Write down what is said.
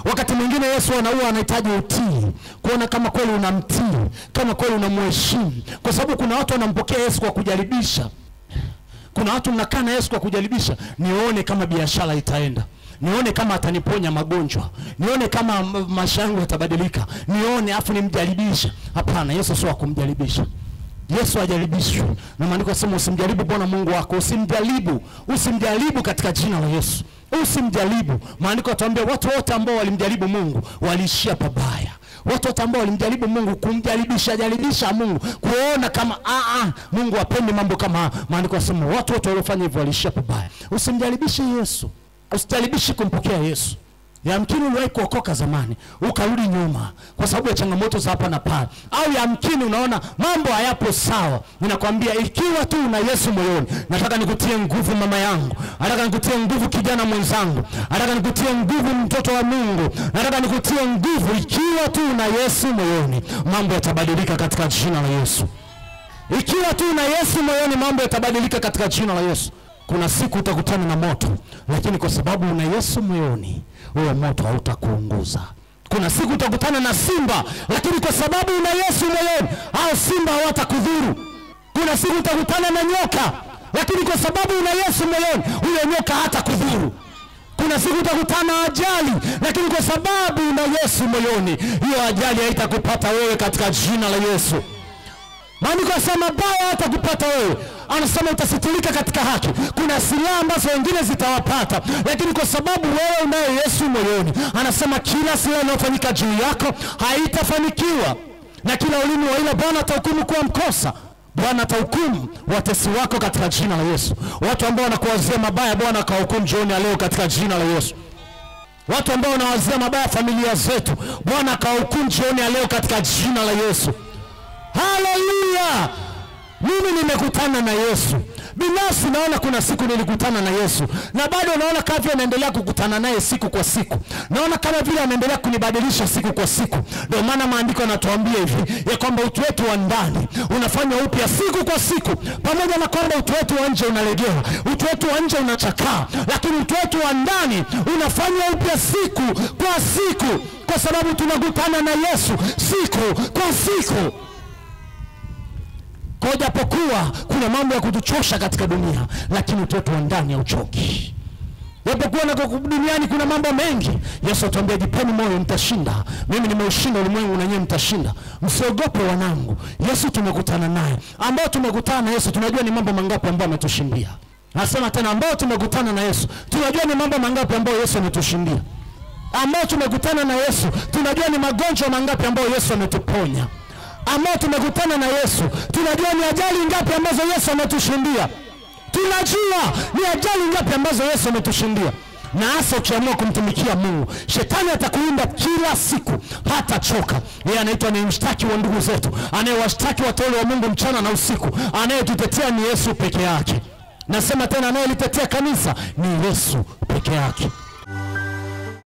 Wakati mwingine Yesu anahitaji utii, kuona kama kweli unamtii, kama kweli unamheshimu. Kwa sababu kuna watu wanampokea Yesu kwa kujaribisha. Kuna watu mnakaa na Yesu kwa kujaribisha, nione kama biashara itaenda, nione kama ataniponya magonjwa, nione kama maisha yangu yatabadilika, nione afu nimjaribisha. Hapana, Yesu sio kumjaribisha. Yesu hajaribishwi. Na maandiko yanasema usimjaribu Bwana Mungu wako, usimjaribu katika jina la Yesu. Usimjaribu. Maandiko yanatuambia watu wote ambao walimjaribu Mungu waliishia pabaya. Watu wote ambao walimjaribu Mungu, kumjaribisha Mungu, kuona kama Mungu hapendi mambo kama, maandiko yanasema watu wote waliofanya hivyo waliishia pabaya. Usimjaribishe Yesu. Usijaribishe kumpokea Yesu. Yamkini uliwahi kuokoka zamani ukarudi nyuma kwa sababu ya changamoto za hapa na pale, au yamkini unaona mambo hayapo sawa. Ninakwambia ikiwa tu una Yesu moyoni, nataka nikutie nguvu mama yangu, nataka nikutie nguvu kijana mwenzangu, nataka nikutie nguvu mtoto wa Mungu, nataka nikutie nguvu. Ikiwa tu una Yesu moyoni, mambo yatabadilika katika jina la Yesu. Ikiwa tu una Yesu moyoni, mambo yatabadilika katika jina la Yesu. Kuna siku utakutana na moto, lakini kwa sababu una Yesu moyoni, huo moto hautakuunguza. Kuna siku utakutana na simba, lakini kwa sababu una Yesu moyoni, hao simba hawatakudhuru. Kuna siku utakutana na nyoka, lakini kwa sababu una Yesu moyoni, huyo nyoka hatakudhuru. Kuna siku utakutana na ajali, lakini kwa sababu una Yesu moyoni, hiyo ajali haitakupata wewe katika jina la Yesu. Maandiko yanasema baya hatakupata wewe. Anasema utasitirika katika haki. Kuna silaha ambazo wengine zitawapata, lakini kwa sababu wewe unaye Yesu moyoni, anasema kila silaha inayofanyika juu yako haitafanikiwa, na kila ulimi wa ila Bwana atahukumu kuwa mkosa. Bwana atahukumu watesi wako katika jina la Yesu. Watu ambao wanakuwazia mabaya, Bwana akahukumu jioni leo katika jina la Yesu. Watu ambao wanawazia mabaya familia zetu, Bwana akahukumu jioni leo katika jina la Yesu. Haleluya! Mimi nimekutana na Yesu. Binafsi naona kuna siku nilikutana na Yesu, na bado naona kama naendelea kukutana naye siku kwa siku. Naona kama vile anaendelea kunibadilisha siku kwa siku. Ndio maana maandiko yanatuambia hivi, ya kwamba utu wetu wa ndani unafanywa upya siku kwa siku. Pamoja na kwamba utu wetu wa nje unalegea, utu wetu wa nje unachakaa, lakini utu wetu wa ndani unafanywa upya siku kwa siku, kwa sababu tunakutana na Yesu siku kwa siku. Kwa japokuwa kuna mambo ya kutuchosha katika dunia, lakini utoto wa ndani hauchoki. Japokuwa na duniani kuna mambo mengi, Yesu atuambia jipeni moyo, mtashinda. Mimi nimeushinda ulimwengu na nyinyi mtashinda. Msiogope wanangu. Yesu tumekutana naye. Ambao tumekutana na Yesu tunajua ni mambo mangapi ambayo ametushindia. Nasema tena, ambao tumekutana na Yesu tunajua ni mambo mangapi ambayo Yesu ametushindia. Ambao tumekutana na Yesu tunajua ni magonjwa mangapi ambayo Yesu ametuponya. Ambao tumekutana na Yesu tunajua ni ajali ngapi ambazo Yesu ametushindia. Tunajua ni ajali ngapi ambazo Yesu ametushindia. Na hasa ukiamua kumtumikia Mungu, shetani atakuinda kila siku, hata choka. Yeye anaitwa ni mshtaki wa ndugu zetu, anayewashtaki watoto wa Mungu mchana na usiku. Anayetutetea ni Yesu peke yake. Nasema tena, anayelitetea kanisa ni Yesu peke yake.